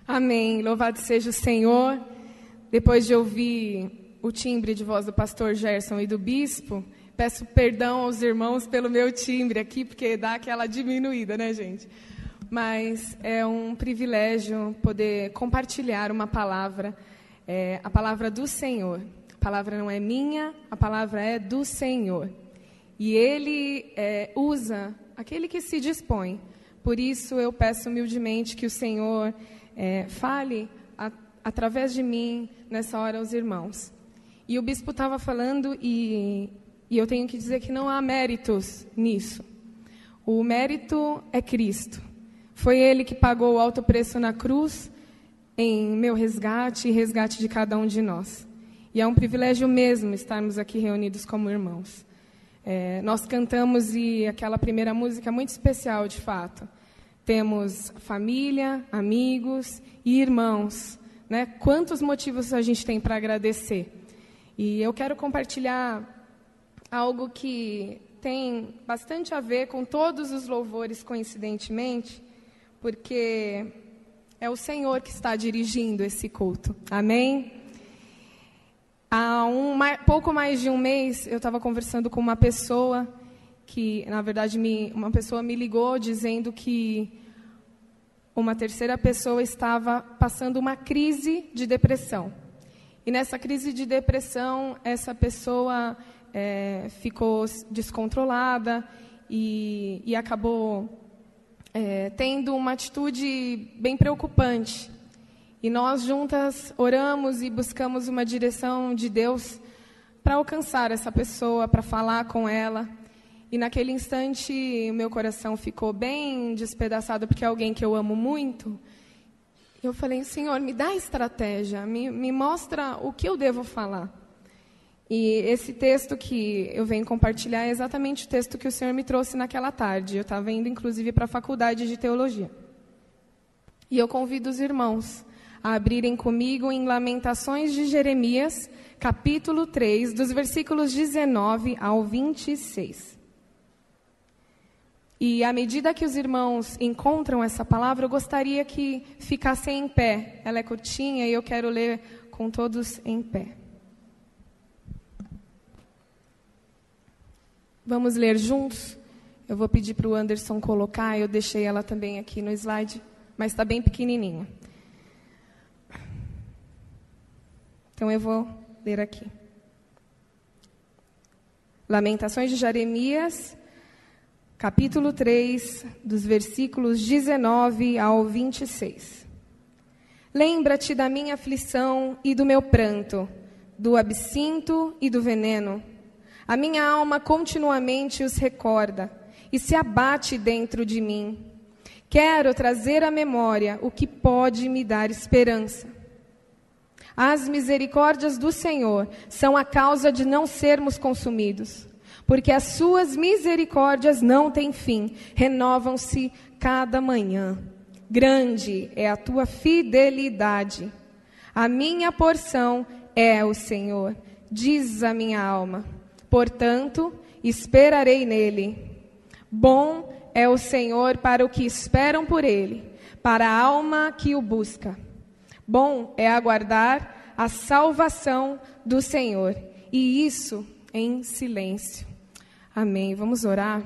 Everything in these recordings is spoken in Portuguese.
Amém. Louvado seja o Senhor. Depois de ouvir o timbre de voz do pastor Gerson e do bispo, peço perdão aos irmãos pelo meu timbre aqui, porque dá aquela diminuída, né, gente? Mas é um privilégio poder compartilhar uma palavra, a palavra do Senhor. A palavra não é minha, a palavra é do Senhor. E Ele usa aquele que se dispõe. Por isso eu peço humildemente que o Senhor fale através de mim nessa hora aos irmãos. E o bispo estava falando e eu tenho que dizer que não há méritos nisso. O mérito é Cristo. Foi Ele que pagou o alto preço na cruz em meu resgate e resgate de cada um de nós. E é um privilégio mesmo estarmos aqui reunidos como irmãos. Nós cantamos e aquela primeira música é muito especial, de fato. Temos família, amigos e irmãos, né? Quantos motivos a gente tem para agradecer? E eu quero compartilhar algo que tem bastante a ver com todos os louvores, coincidentemente, porque é o Senhor que está dirigindo esse culto. Amém? Há pouco mais de um mês, eu estava conversando com uma pessoa que, na verdade, uma pessoa me ligou dizendo que uma terceira pessoa estava passando uma crise de depressão. E nessa crise de depressão, essa pessoa ficou descontrolada e acabou tendo uma atitude bem preocupante. E nós juntas oramos e buscamos uma direção de Deus para alcançar essa pessoa, para falar com ela. E naquele instante, o meu coração ficou bem despedaçado, porque é alguém que eu amo muito. Eu falei, Senhor, me dá estratégia, me mostra o que eu devo falar. E esse texto que eu venho compartilhar é exatamente o texto que o Senhor me trouxe naquela tarde. Eu estava indo, inclusive, para a faculdade de teologia. E eu convido os irmãos a abrirem comigo em Lamentações de Jeremias, capítulo 3, dos versículos 19 ao 26. E à medida que os irmãos encontram essa palavra, eu gostaria que ficassem em pé. Ela é curtinha e eu quero ler com todos em pé. Vamos ler juntos? Eu vou pedir para o Anderson colocar, eu deixei ela também aqui no slide, mas está bem pequenininha. Então eu vou ler aqui. Lamentações de Jeremias, capítulo 3, dos versículos 19 ao 26. Lembra-te da minha aflição e do meu pranto, do absinto e do veneno. A minha alma continuamente os recorda e se abate dentro de mim. Quero trazer à memória o que pode me dar esperança. As misericórdias do Senhor são a causa de não sermos consumidos, porque as suas misericórdias não têm fim, renovam-se cada manhã. Grande é a tua fidelidade. A minha porção é o Senhor, diz a minha alma. Portanto, esperarei nele. Bom é o Senhor para o que esperam por ele, para a alma que o busca. Bom é aguardar a salvação do Senhor, e isso em silêncio. Amém. Vamos orar.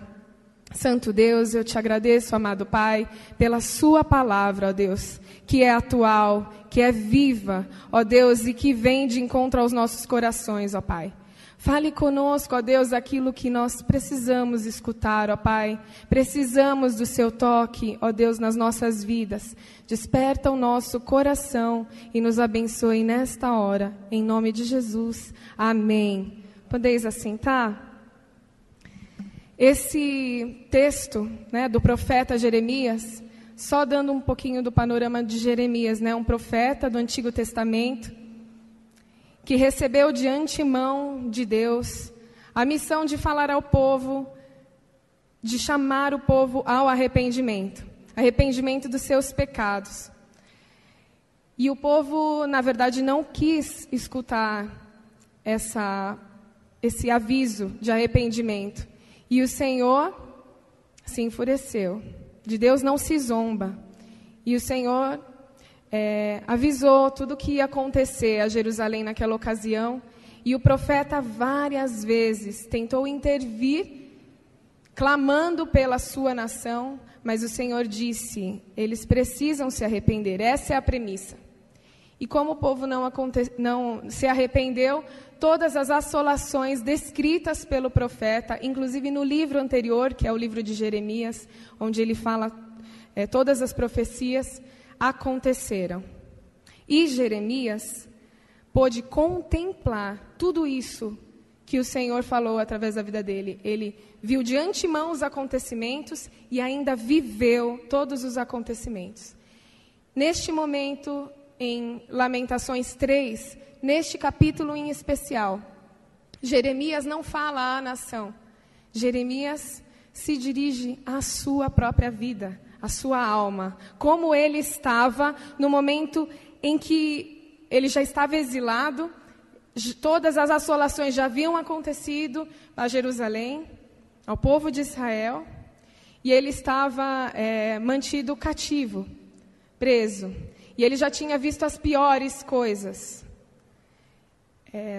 Santo Deus, eu te agradeço, amado Pai, pela sua palavra, ó Deus, que é atual, que é viva, ó Deus, e que vem de encontro aos nossos corações, ó Pai. Fale conosco, ó Deus, aquilo que nós precisamos escutar, ó Pai. Precisamos do seu toque, ó Deus, nas nossas vidas. Desperta o nosso coração e nos abençoe nesta hora. Em nome de Jesus. Amém. Podeis assentar? Esse texto, né, do profeta Jeremias, só dando um pouquinho do panorama de Jeremias, né, um profeta do Antigo Testamento, que recebeu de antemão de Deus a missão de falar ao povo, de chamar o povo ao arrependimento dos seus pecados. E o povo, na verdade, não quis escutar esse aviso de arrependimento. E o Senhor se enfureceu. De Deus não se zomba. E o Senhor avisou tudo o que ia acontecer a Jerusalém naquela ocasião, e o profeta várias vezes tentou intervir, clamando pela sua nação, mas o Senhor disse, eles precisam se arrepender, essa é a premissa. E como o povo não se arrependeu, todas as assolações descritas pelo profeta, inclusive no livro anterior, que é o livro de Jeremias, onde ele fala todas as profecias, aconteceram. E Jeremias pôde contemplar tudo isso que o Senhor falou através da vida dele. Ele viu de antemão os acontecimentos e ainda viveu todos os acontecimentos. Neste momento, em Lamentações 3, neste capítulo em especial, Jeremias não fala à nação. Jeremias se dirige à sua própria vida, à sua alma, como ele estava no momento em que ele já estava exilado, todas as assolações já haviam acontecido a Jerusalém, ao povo de Israel, e ele estava mantido cativo, preso, e ele já tinha visto as piores coisas.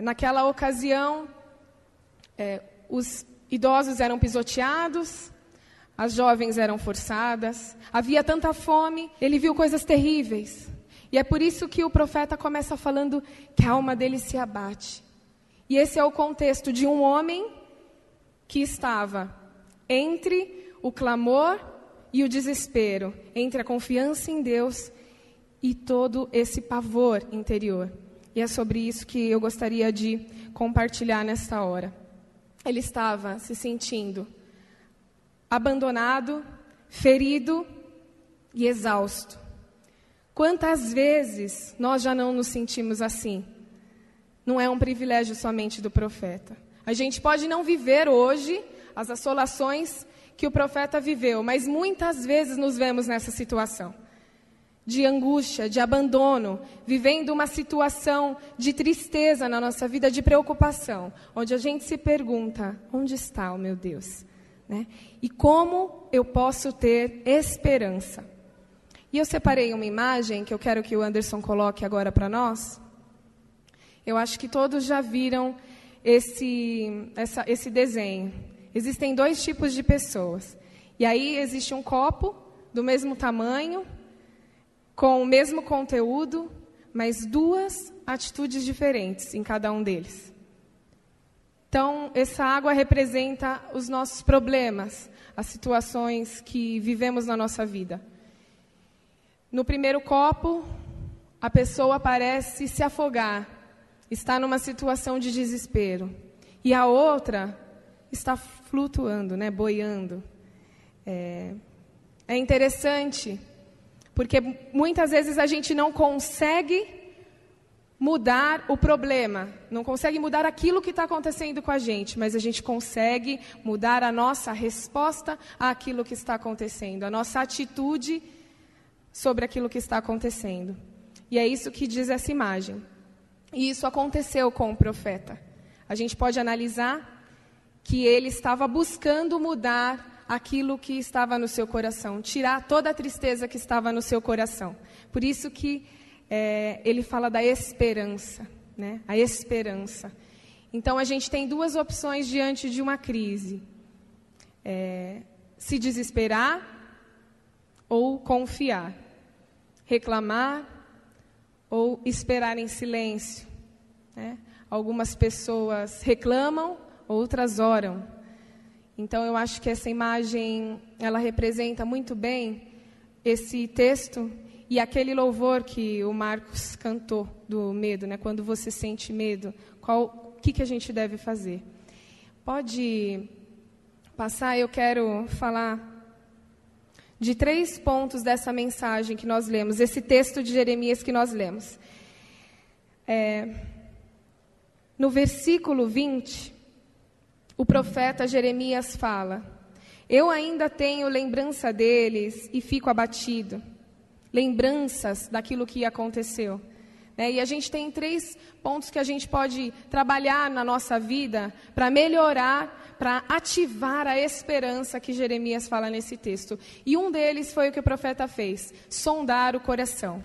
Naquela ocasião, os idosos eram pisoteados, as jovens eram forçadas, havia tanta fome, ele viu coisas terríveis. E é por isso que o profeta começa falando que a alma dele se abate. E esse é o contexto de um homem que estava entre o clamor e o desespero, entre a confiança em Deus e todo esse pavor interior. E é sobre isso que eu gostaria de compartilhar nesta hora. Ele estava se sentindo abandonado, ferido e exausto. Quantas vezes nós já não nos sentimos assim? Não é um privilégio somente do profeta. A gente pode não viver hoje as assolações que o profeta viveu, mas muitas vezes nos vemos nessa situação de angústia, de abandono, vivendo uma situação de tristeza na nossa vida, de preocupação, onde a gente se pergunta, onde está o meu Deus? Né? E como eu posso ter esperança? E eu separei uma imagem que eu quero que o Anderson coloque agora para nós. Eu acho que todos já viram esse desenho. Existem dois tipos de pessoas. E aí existe um copo do mesmo tamanho, com o mesmo conteúdo, mas duas atitudes diferentes em cada um deles. Então, essa água representa os nossos problemas, as situações que vivemos na nossa vida. No primeiro copo, a pessoa parece se afogar, está numa situação de desespero. E a outra está flutuando, né, boiando. É interessante, porque muitas vezes a gente não consegue mudar o problema, não consegue mudar aquilo que está acontecendo com a gente, mas a gente consegue mudar a nossa resposta àquilo que está acontecendo, a nossa atitude sobre aquilo que está acontecendo. E é isso que diz essa imagem. E isso aconteceu com o profeta. A gente pode analisar que ele estava buscando mudar aquilo que estava no seu coração, tirar toda a tristeza que estava no seu coração. Por isso que ele fala da esperança, né? A esperança. Então, a gente tem duas opções diante de uma crise. Se desesperar ou confiar, reclamar ou esperar em silêncio. Né? Algumas pessoas reclamam, outras oram. Então, eu acho que essa imagem, ela representa muito bem esse texto e aquele louvor que o Marcos cantou do medo, né? Quando você sente medo, o que a gente deve fazer? Pode passar, eu quero falar de 3 pontos dessa mensagem que nós lemos, esse texto de Jeremias que nós lemos. No versículo 20, o profeta Jeremias fala: eu ainda tenho lembrança deles e fico abatido. Lembranças daquilo que aconteceu. E a gente tem 3 pontos que a gente pode trabalhar na nossa vida para melhorar, para ativar a esperança que Jeremias fala nesse texto. E um deles foi o que o profeta fez: sondar o coração.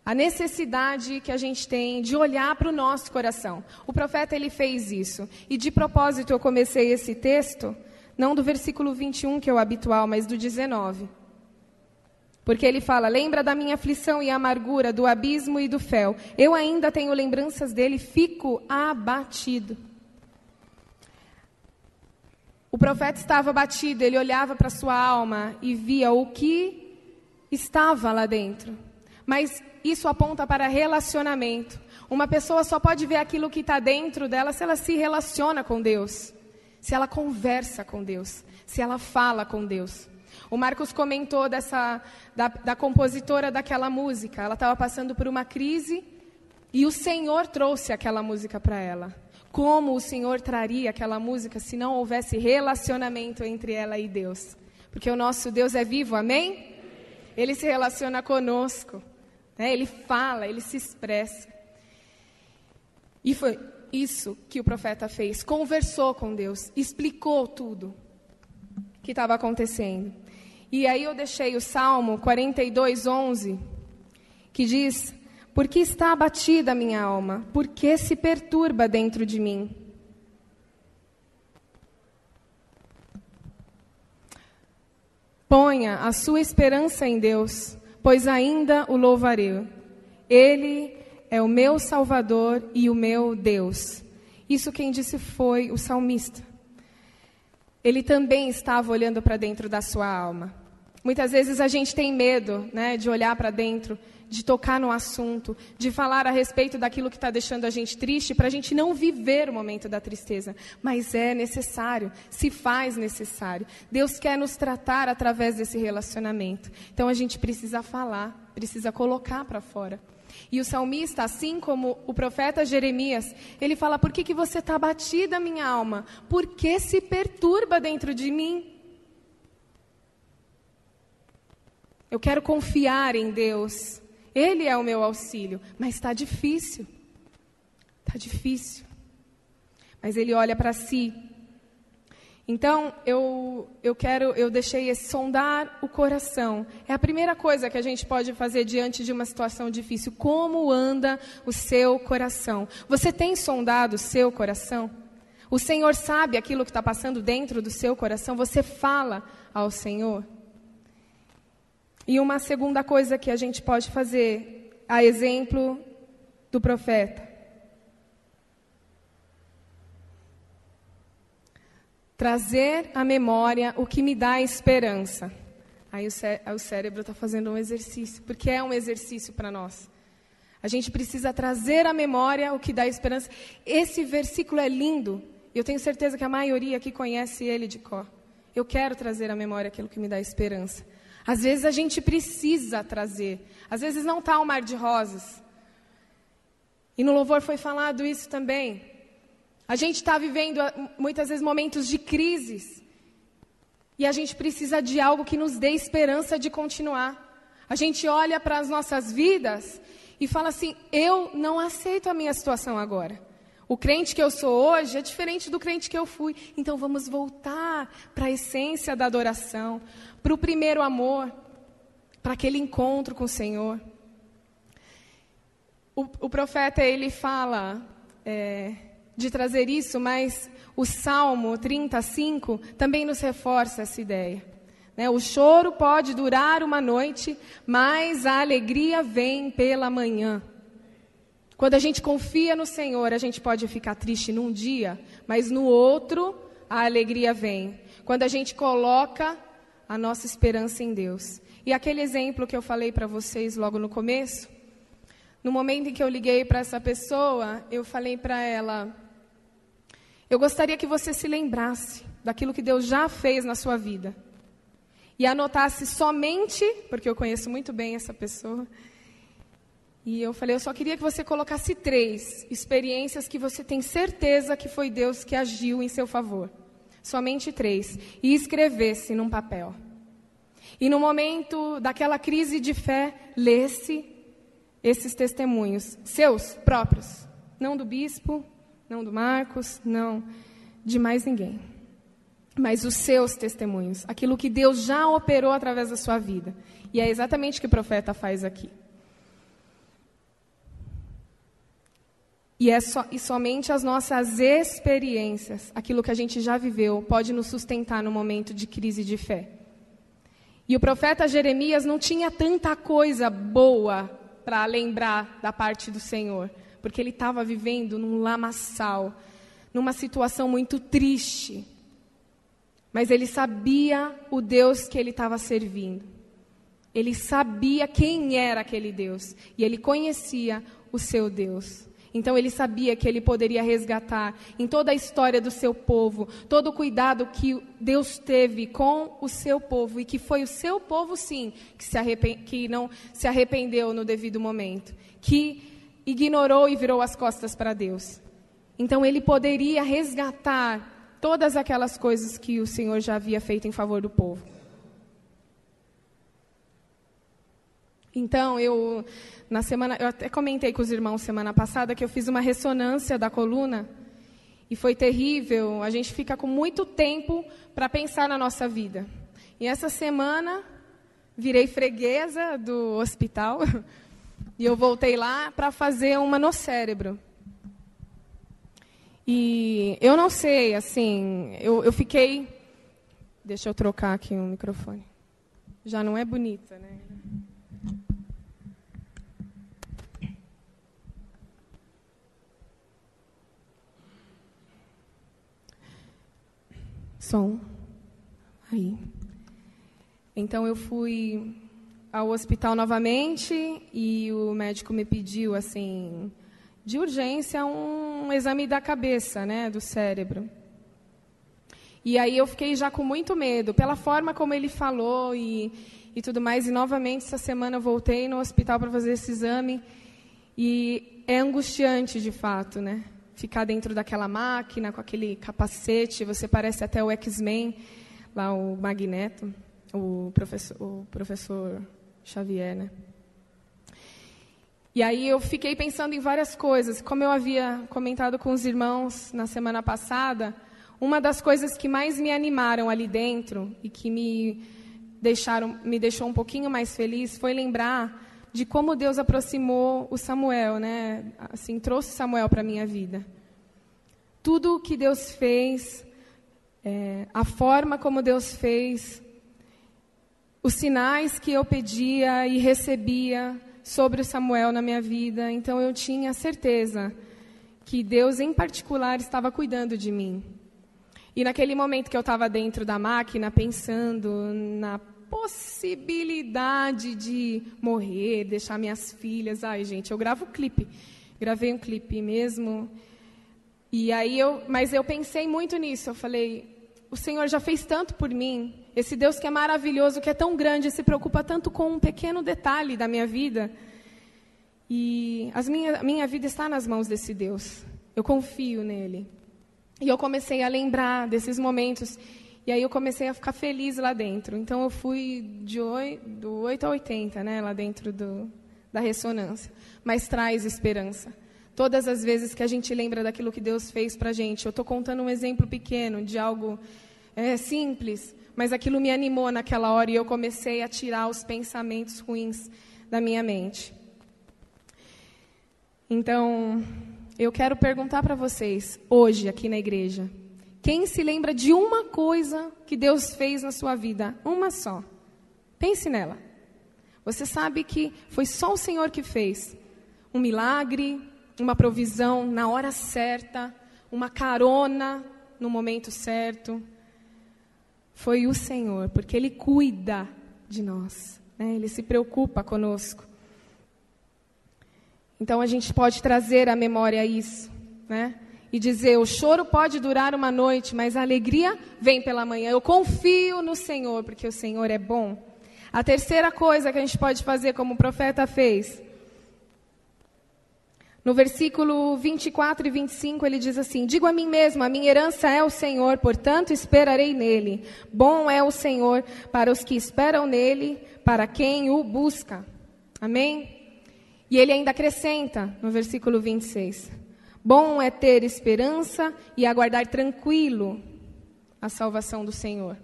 A necessidade que a gente tem de olhar para o nosso coração. O profeta, ele fez isso. E de propósito eu comecei esse texto, não do versículo 21, que é o habitual, mas do 19. Porque ele fala, lembra da minha aflição e amargura, do abismo e do fel. Eu ainda tenho lembranças dele, fico abatido. O profeta estava abatido, ele olhava para a sua alma e via o que estava lá dentro. Mas isso aponta para relacionamento. Uma pessoa só pode ver aquilo que está dentro dela se ela se relaciona com Deus, se ela conversa com Deus, se ela fala com Deus. O Marcos comentou da compositora daquela música. Ela estava passando por uma crise e o Senhor trouxe aquela música para ela. Como o Senhor traria aquela música se não houvesse relacionamento entre ela e Deus? Porque o nosso Deus é vivo, amém? Ele se relaciona conosco, né? Ele fala, ele se expressa. E foi isso que o profeta fez. Conversou com Deus, explicou tudo que estava acontecendo. E aí eu deixei o Salmo 42:11, que diz, por que está abatida a minha alma? Por que se perturba dentro de mim? Ponha a sua esperança em Deus, pois ainda o louvarei. Ele é o meu Salvador e o meu Deus. Isso quem disse foi o salmista. Ele também estava olhando para dentro da sua alma. Muitas vezes a gente tem medo, né, de olhar para dentro, de tocar no assunto, de falar a respeito daquilo que está deixando a gente triste, para a gente não viver o momento da tristeza. Mas é necessário, se faz necessário. Deus quer nos tratar através desse relacionamento. Então a gente precisa falar, precisa colocar para fora. E o salmista, assim como o profeta Jeremias, ele fala, por que você está abatida, minha alma? Por que se perturba dentro de mim? Eu quero confiar em Deus. Ele é o meu auxílio. Mas está difícil. Está difícil. Mas ele olha para si. Então, eu deixei esse sondar o coração. É a primeira coisa que a gente pode fazer diante de uma situação difícil. Como anda o seu coração? Você tem sondado o seu coração? O Senhor sabe aquilo que está passando dentro do seu coração? Você fala ao Senhor? E uma segunda coisa que a gente pode fazer, a exemplo do profeta. Trazer à memória o que me dá esperança. Aí o cérebro está fazendo um exercício, porque é um exercício para nós. A gente precisa trazer à memória o que dá esperança. Esse versículo é lindo. Eu tenho certeza que a maioria aqui conhece ele de cor. Eu quero trazer à memória aquilo que me dá esperança. Às vezes a gente precisa trazer. Às vezes não está um mar de rosas. E no louvor foi falado isso também. A gente está vivendo muitas vezes momentos de crises. E a gente precisa de algo que nos dê esperança de continuar. A gente olha para as nossas vidas e fala assim, eu não aceito a minha situação agora. O crente que eu sou hoje é diferente do crente que eu fui. Então vamos voltar para a essência da adoração, para o primeiro amor, para aquele encontro com o Senhor. O profeta, ele fala de trazer isso, mas o Salmo 35 também nos reforça essa ideia. Né? O choro pode durar uma noite, mas a alegria vem pela manhã. Quando a gente confia no Senhor, a gente pode ficar triste num dia, mas no outro a alegria vem. Quando a gente coloca a nossa esperança em Deus. E aquele exemplo que eu falei para vocês logo no começo, no momento em que eu liguei para essa pessoa, eu falei para ela, eu gostaria que você se lembrasse daquilo que Deus já fez na sua vida. E anotasse somente, porque eu conheço muito bem essa pessoa, e eu falei, eu só queria que você colocasse 3 experiências que você tem certeza que foi Deus que agiu em seu favor. Somente 3. E escrevesse num papel. E no momento daquela crise de fé, lesse esses testemunhos, seus próprios. Não do bispo, não do Marcos, não de mais ninguém. Mas os seus testemunhos. Aquilo que Deus já operou através da sua vida. E é exatamente o que o profeta faz aqui. E somente as nossas experiências, aquilo que a gente já viveu, pode nos sustentar no momento de crise de fé. E o profeta Jeremias não tinha tanta coisa boa para lembrar da parte do Senhor, porque ele estava vivendo num lamaçal, numa situação muito triste. Mas ele sabia o Deus que ele estava servindo. Ele sabia quem era aquele Deus. E ele conhecia o seu Deus. Então ele sabia que ele poderia resgatar em toda a história do seu povo, todo o cuidado que Deus teve com o seu povo, e que foi o seu povo, sim, que não se arrependeu no devido momento, que ignorou e virou as costas para Deus. Então ele poderia resgatar todas aquelas coisas que o Senhor já havia feito em favor do povo. Então, eu até comentei com os irmãos semana passada que eu fiz uma ressonância da coluna e foi terrível. A gente fica com muito tempo para pensar na nossa vida. E essa semana, virei freguesa do hospital e eu voltei lá para fazer uma no cérebro. E eu não sei, assim, eu fiquei... Deixa eu trocar aqui o microfone. Já não é bonita, né? Som. Aí. Então, eu fui ao hospital novamente e o médico me pediu, assim, de urgência, um exame da cabeça, né, do cérebro. E aí eu fiquei já com muito medo, pela forma como ele falou e tudo mais. E, novamente, essa semana eu voltei no hospital para fazer esse exame. E é angustiante, de fato, né? Ficar dentro daquela máquina, com aquele capacete, você parece até o X-Men, lá o Magneto, o professor Xavier, né? E aí eu fiquei pensando em várias coisas. Como eu havia comentado com os irmãos na semana passada, uma das coisas que mais me animaram ali dentro e que me deixou um pouquinho mais feliz foi lembrar de como Deus aproximou o Samuel, né? Assim, trouxe Samuel para a minha vida. Tudo o que Deus fez, a forma como Deus fez, os sinais que eu pedia e recebia sobre o Samuel na minha vida. Então eu tinha certeza que Deus, em particular, estava cuidando de mim. E naquele momento que eu estava dentro da máquina, pensando na possibilidade de morrer, deixar minhas filhas... Ai, gente, eu gravo clipe. Gravei um clipe mesmo. E aí mas eu pensei muito nisso. Eu falei, o Senhor já fez tanto por mim. Esse Deus que é maravilhoso, que é tão grande, se preocupa tanto com um pequeno detalhe da minha vida. E a minha vida está nas mãos desse Deus. Eu confio nele. E eu comecei a lembrar desses momentos. E aí eu comecei a ficar feliz lá dentro. Então eu fui do 8 a 80, né, lá dentro da ressonância. Mas traz esperança. Todas as vezes que a gente lembra daquilo que Deus fez para a gente. Eu estou contando um exemplo pequeno de algo simples, mas aquilo me animou naquela hora e eu comecei a tirar os pensamentos ruins da minha mente. Então, eu quero perguntar para vocês, hoje, aqui na igreja, quem se lembra de uma coisa que Deus fez na sua vida? Uma só. Pense nela. Você sabe que foi só o Senhor que fez. Um milagre, uma provisão na hora certa, uma carona no momento certo. Foi o Senhor, porque Ele cuida de nós, né? Ele se preocupa conosco. Então, a gente pode trazer à memória isso, né? E dizer, o choro pode durar uma noite, mas a alegria vem pela manhã. Eu confio no Senhor, porque o Senhor é bom. A terceira coisa que a gente pode fazer, como o profeta fez, no versículo 24 e 25, ele diz assim, digo a mim mesmo, a minha herança é o Senhor, portanto esperarei nele. Bom é o Senhor para os que esperam nele, para quem o busca. Amém? E ele ainda acrescenta, no versículo 26, bom é ter esperança e aguardar tranquilo a salvação do Senhor.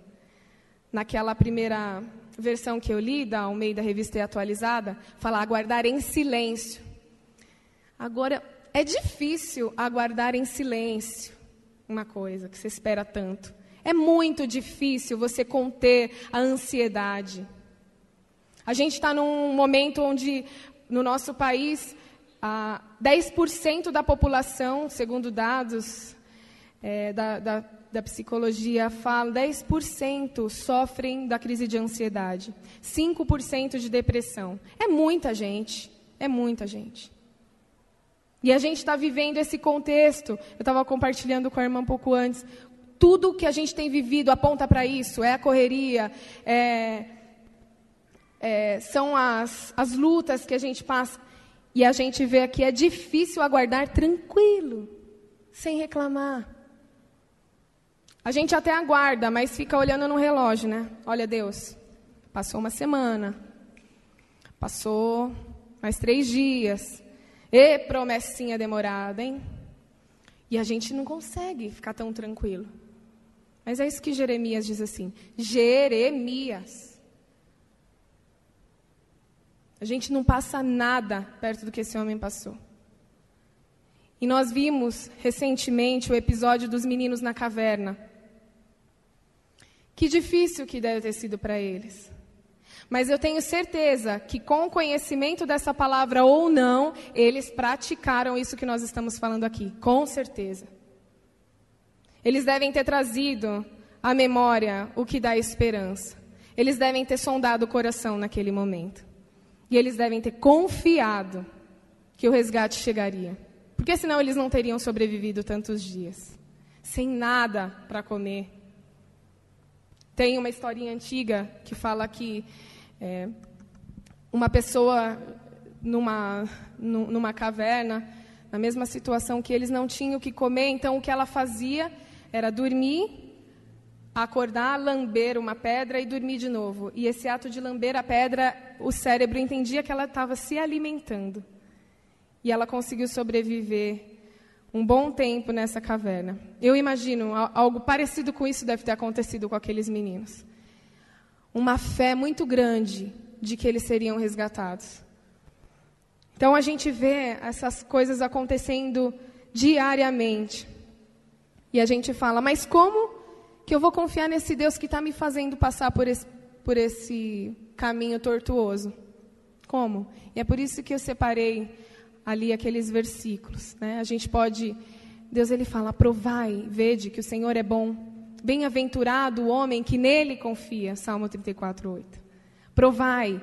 Naquela primeira versão que eu li, da Almeida Revista e Atualizada, fala aguardar em silêncio. Agora, é difícil aguardar em silêncio uma coisa que você espera tanto. É muito difícil você conter a ansiedade. A gente está num momento onde, no nosso país, 10% da população, segundo dados da psicologia, fala, 10% sofrem da crise de ansiedade, 5% de depressão. É muita gente, é muita gente. E a gente está vivendo esse contexto. Eu estava compartilhando com a irmã um pouco antes. Tudo que a gente tem vivido aponta para isso. É a correria, são as lutas que a gente passa. E a gente vê aqui, é difícil aguardar tranquilo, sem reclamar. A gente até aguarda, mas fica olhando no relógio, né? Olha, Deus, passou uma semana, passou mais 3 dias. E promessinha demorada, hein? E a gente não consegue ficar tão tranquilo. Mas é isso que Jeremias diz assim. Jeremias. A gente não passa nada perto do que esse homem passou. E nós vimos recentemente o episódio dos meninos na caverna. Que difícil que deve ter sido para eles. Mas eu tenho certeza que com o conhecimento dessa palavra ou não, eles praticaram isso que nós estamos falando aqui. Com certeza. Eles devem ter trazido à memória o que dá esperança. Eles devem ter sondado o coração naquele momento. E eles devem ter confiado que o resgate chegaria. Porque senão eles não teriam sobrevivido tantos dias. Sem nada para comer. Tem uma historinha antiga que fala que uma pessoa numa caverna, na mesma situação que eles, não tinham o que comer, então o que ela fazia era dormir, acordar, lamber uma pedra e dormir de novo. E esse ato de lamber a pedra, o cérebro entendia que ela estava se alimentando. E ela conseguiu sobreviver um bom tempo nessa caverna. Eu imagino, algo parecido com isso deve ter acontecido com aqueles meninos. Uma fé muito grande de que eles seriam resgatados. Então a gente vê essas coisas acontecendo diariamente. E a gente fala, mas como que eu vou confiar nesse Deus que está me fazendo passar por esse caminho tortuoso? Como? E é por isso que eu separei ali aqueles versículos, né? A gente pode... Deus, ele fala, provai, vede que o Senhor é bom. Bem-aventurado o homem que nele confia. Salmo 34:8. Provai,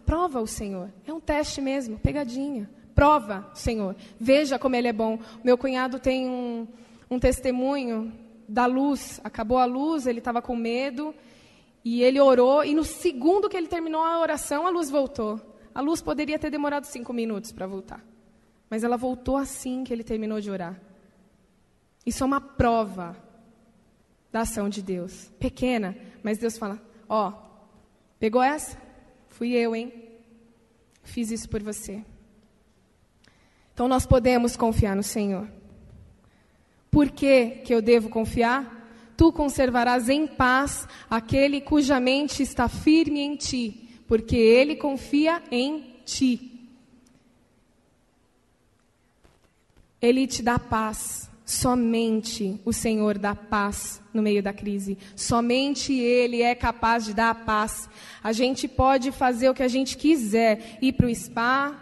prova o Senhor. É um teste mesmo, pegadinha. Prova o Senhor, veja como ele é bom. Meu cunhado tem um testemunho da luz. Acabou a luz, ele estava com medo. E ele orou, e no segundo que ele terminou a oração, a luz voltou. A luz poderia ter demorado 5 minutos para voltar. Mas ela voltou assim que ele terminou de orar. Isso é uma prova da ação de Deus. Pequena, mas Deus fala, pegou essa? Fui eu, hein? Fiz isso por você. Então nós podemos confiar no Senhor. Por que eu devo confiar? Tu conservarás em paz aquele cuja mente está firme em ti, porque ele confia em ti. Ele te dá paz. Somente o Senhor dá paz no meio da crise. Somente Ele é capaz de dar paz. A gente pode fazer o que a gente quiser. Ir para o spa,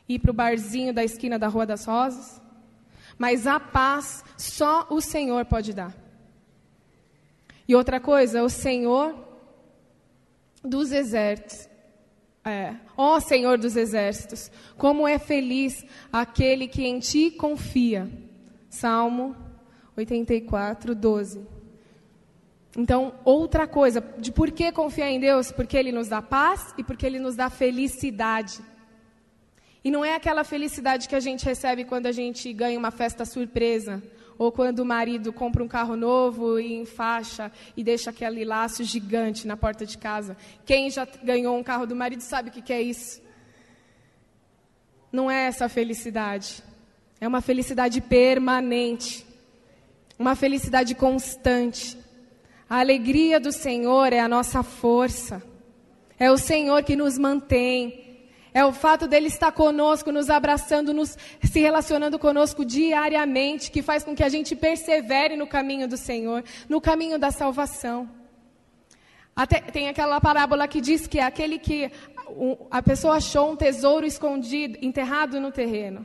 ir para o barzinho da esquina da Rua das Rosas. Mas a paz só o Senhor pode dar. E outra coisa, o Senhor dos exércitos. Ó Senhor dos exércitos, como é feliz aquele que em ti confia. Salmo 84:12. Então, outra coisa, de por que confiar em Deus? Porque Ele nos dá paz e porque Ele nos dá felicidade. E não é aquela felicidade que a gente recebe quando a gente ganha uma festa surpresa, ou quando o marido compra um carro novo e enfaixa e deixa aquele laço gigante na porta de casa. Quem já ganhou um carro do marido sabe o que é isso. Não é essa felicidade. É uma felicidade permanente. Uma felicidade constante. A alegria do Senhor é a nossa força. É o Senhor que nos mantém. É o fato dele estar conosco, nos abraçando, se relacionando conosco diariamente, que faz com que a gente persevere no caminho do Senhor, no caminho da salvação. Até, tem aquela parábola que diz que é aquele que a pessoa achou um tesouro escondido, enterrado no terreno.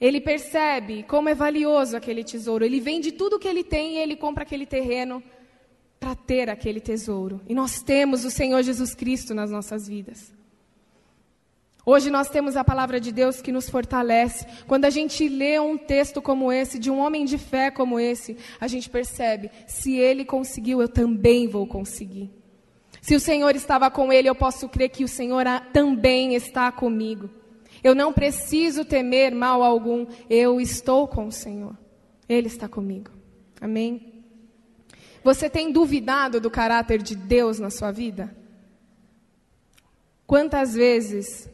Ele percebe como é valioso aquele tesouro. Ele vende tudo que ele tem e ele compra aquele terreno para ter aquele tesouro. E nós temos o Senhor Jesus Cristo nas nossas vidas. Hoje nós temos a palavra de Deus que nos fortalece. Quando a gente lê um texto como esse, de um homem de fé como esse, a gente percebe, se ele conseguiu, eu também vou conseguir. Se o Senhor estava com ele, eu posso crer que o Senhor também está comigo. Eu não preciso temer mal algum, eu estou com o Senhor. Ele está comigo. Amém? Você tem duvidado do caráter de Deus na sua vida? Quantas vezes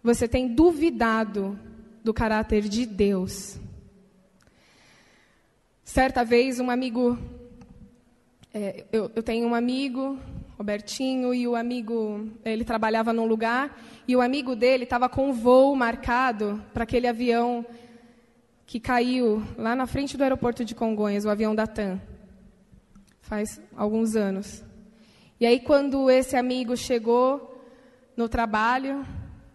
você tem duvidado do caráter de Deus? Certa vez, um amigo... eu tenho um amigo, Robertinho, e o amigo... Ele trabalhava num lugar, e o amigo dele estava com um voo marcado para aquele avião que caiu lá na frente do aeroporto de Congonhas, o avião da TAM. Faz alguns anos. E aí, quando esse amigo chegou no trabalho...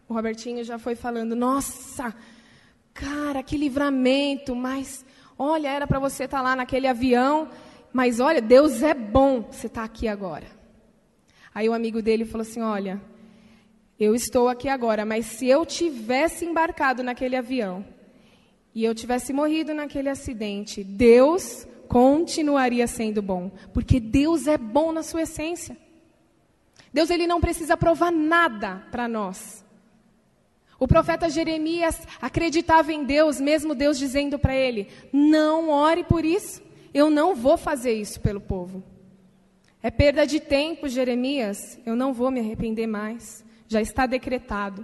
O Robertinho já foi falando, nossa, cara, que livramento, mas, olha, era para você estar lá naquele avião, mas, olha, Deus é bom, você está aqui agora. Aí o amigo dele falou assim, olha, eu estou aqui agora, mas se eu tivesse embarcado naquele avião e eu tivesse morrido naquele acidente, Deus continuaria sendo bom, porque Deus é bom na sua essência. Deus, ele não precisa provar nada para nós. O profeta Jeremias acreditava em Deus, mesmo Deus dizendo para ele, não ore por isso, eu não vou fazer isso pelo povo. É perda de tempo, Jeremias, eu não vou me arrepender mais, já está decretado.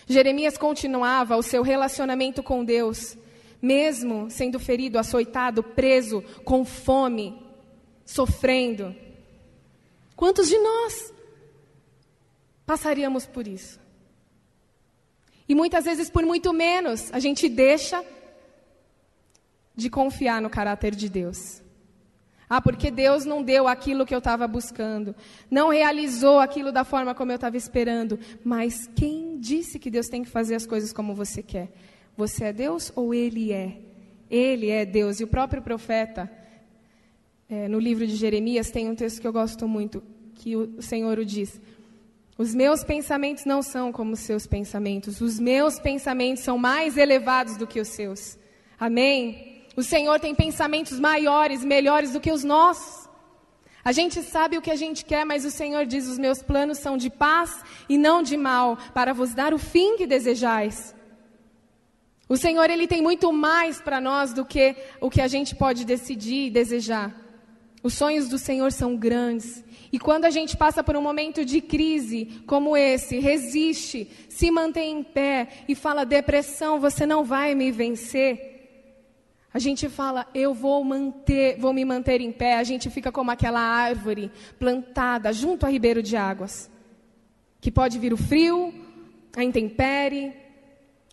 Jeremias continuava o seu relacionamento com Deus, mesmo sendo ferido, açoitado, preso, com fome, sofrendo. Quantos de nós passaríamos por isso? E muitas vezes, por muito menos, a gente deixa de confiar no caráter de Deus. Ah, porque Deus não deu aquilo que eu estava buscando. Não realizou aquilo da forma como eu estava esperando. Mas quem disse que Deus tem que fazer as coisas como você quer? Você é Deus ou Ele é? Ele é Deus. E o próprio profeta, no livro de Jeremias, tem um texto que eu gosto muito, que o Senhor o diz. Os meus pensamentos não são como os seus pensamentos. Os meus pensamentos são mais elevados do que os seus. Amém? O Senhor tem pensamentos maiores, melhores do que os nossos. A gente sabe o que a gente quer, mas o Senhor diz, os meus planos são de paz e não de mal, para vos dar o fim que desejais. O Senhor, ele tem muito mais para nós do que o que a gente pode decidir e desejar. Os sonhos do Senhor são grandes. E quando a gente passa por um momento de crise como esse, resiste, se mantém em pé e fala, depressão, você não vai me vencer. A gente fala, eu vou me manter em pé. A gente fica como aquela árvore plantada junto a ribeiro de águas. Que pode vir o frio, a intempérie,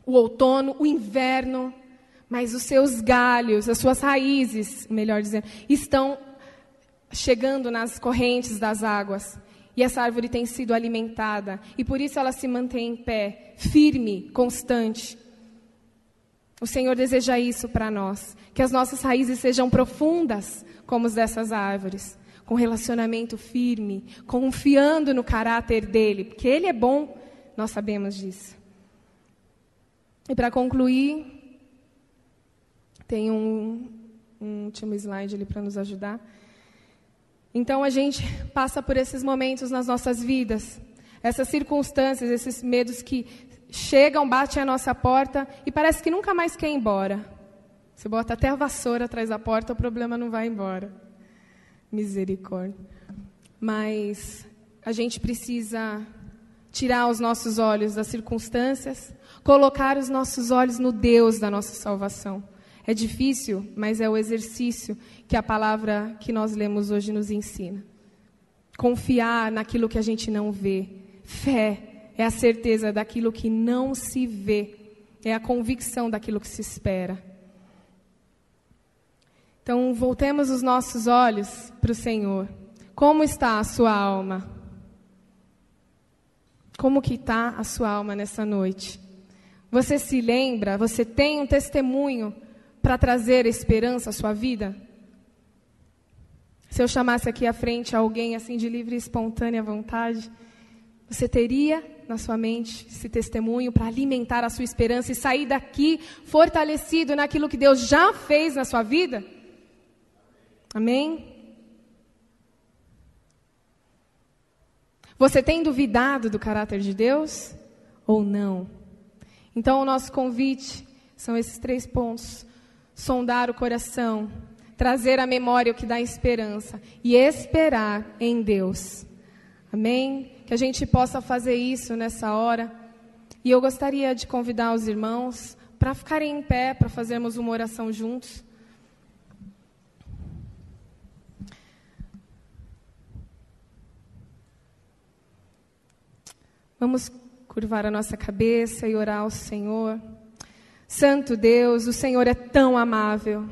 o outono, o inverno. Mas os seus galhos, as suas raízes, melhor dizendo, estão chegando nas correntes das águas. E essa árvore tem sido alimentada. E por isso ela se mantém em pé, firme, constante. O Senhor deseja isso para nós. Que as nossas raízes sejam profundas, como as dessas árvores. Com relacionamento firme, confiando no caráter dEle. Porque Ele é bom, nós sabemos disso. E para concluir, tem um último slide ali para nos ajudar. Então, a gente passa por esses momentos nas nossas vidas, essas circunstâncias, esses medos que chegam, batem à nossa porta e parece que nunca mais quer ir embora. Você bota até a vassoura atrás da porta, o problema não vai embora. Misericórdia. Mas a gente precisa tirar os nossos olhos das circunstâncias, colocar os nossos olhos no Deus da nossa salvação. É difícil, mas é o exercício que a palavra que nós lemos hoje nos ensina. Confiar naquilo que a gente não vê. Fé é a certeza daquilo que não se vê, é a convicção daquilo que se espera. Então, voltemos os nossos olhos para o Senhor. Como está a sua alma? Como que está a sua alma nessa noite? Você se lembra, você tem um testemunho para trazer esperança à sua vida? Se eu chamasse aqui à frente alguém assim de livre e espontânea vontade, você teria na sua mente esse testemunho para alimentar a sua esperança e sair daqui fortalecido naquilo que Deus já fez na sua vida? Amém? Você tem duvidado do caráter de Deus ou não? Então, o nosso convite são esses 3 pontos. Sondar o coração, trazer à memória o que dá esperança e esperar em Deus. Amém? Que a gente possa fazer isso nessa hora. E eu gostaria de convidar os irmãos para ficarem em pé, para fazermos uma oração juntos. Vamos curvar a nossa cabeça e orar ao Senhor. Santo Deus, o Senhor é tão amável.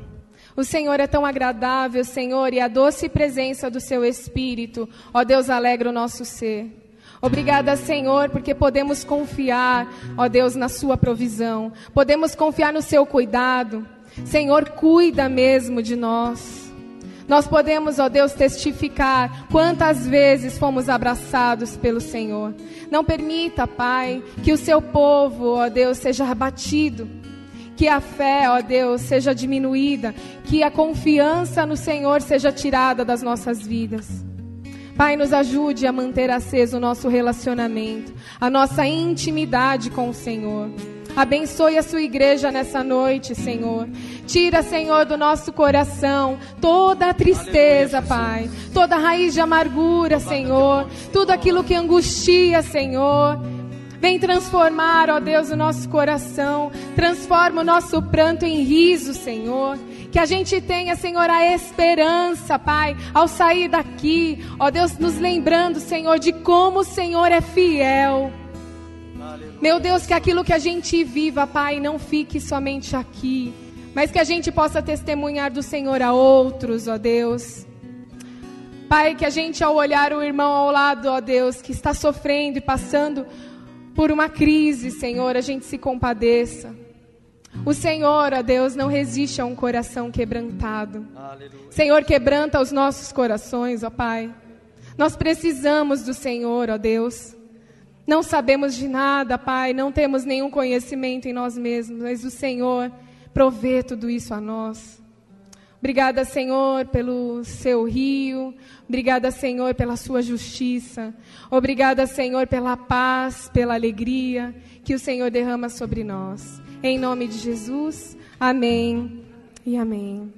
O Senhor é tão agradável, Senhor, e a doce presença do Seu Espírito, ó Deus, alegra o nosso ser. Obrigada, Senhor, porque podemos confiar, ó Deus, na Sua provisão. Podemos confiar no Seu cuidado. Senhor, cuida mesmo de nós. Nós podemos, ó Deus, testificar quantas vezes fomos abraçados pelo Senhor. Não permita, Pai, que o Seu povo, ó Deus, seja abatido. Que a fé, ó Deus, seja diminuída. Que a confiança no Senhor seja tirada das nossas vidas. Pai, nos ajude a manter aceso o nosso relacionamento, a nossa intimidade com o Senhor. Abençoe a sua igreja nessa noite, Senhor. Tira, Senhor, do nosso coração toda a tristeza, Pai. Toda a raiz de amargura, Senhor. Tudo aquilo que angustia, Senhor. Vem transformar, ó Deus, o nosso coração. Transforma o nosso pranto em riso, Senhor. Que a gente tenha, Senhor, a esperança, Pai, ao sair daqui. Ó Deus, nos lembrando, Senhor, de como o Senhor é fiel. Meu Deus, que aquilo que a gente viva, Pai, não fique somente aqui, mas que a gente possa testemunhar do Senhor a outros, ó Deus. Pai, que a gente, ao olhar o irmão ao lado, ó Deus, que está sofrendo e passando por uma crise, Senhor, a gente se compadeça. O Senhor, ó Deus, não resiste a um coração quebrantado. Aleluia. Senhor, quebranta os nossos corações, ó Pai. Nós precisamos do Senhor, ó Deus. Não sabemos de nada, Pai, não temos nenhum conhecimento em nós mesmos, mas o Senhor provê tudo isso a nós. Obrigada, Senhor, pelo Seu rio. Obrigada, Senhor, pela Sua justiça. Obrigada, Senhor, pela paz, pela alegria que o Senhor derrama sobre nós. Em nome de Jesus, amém e amém.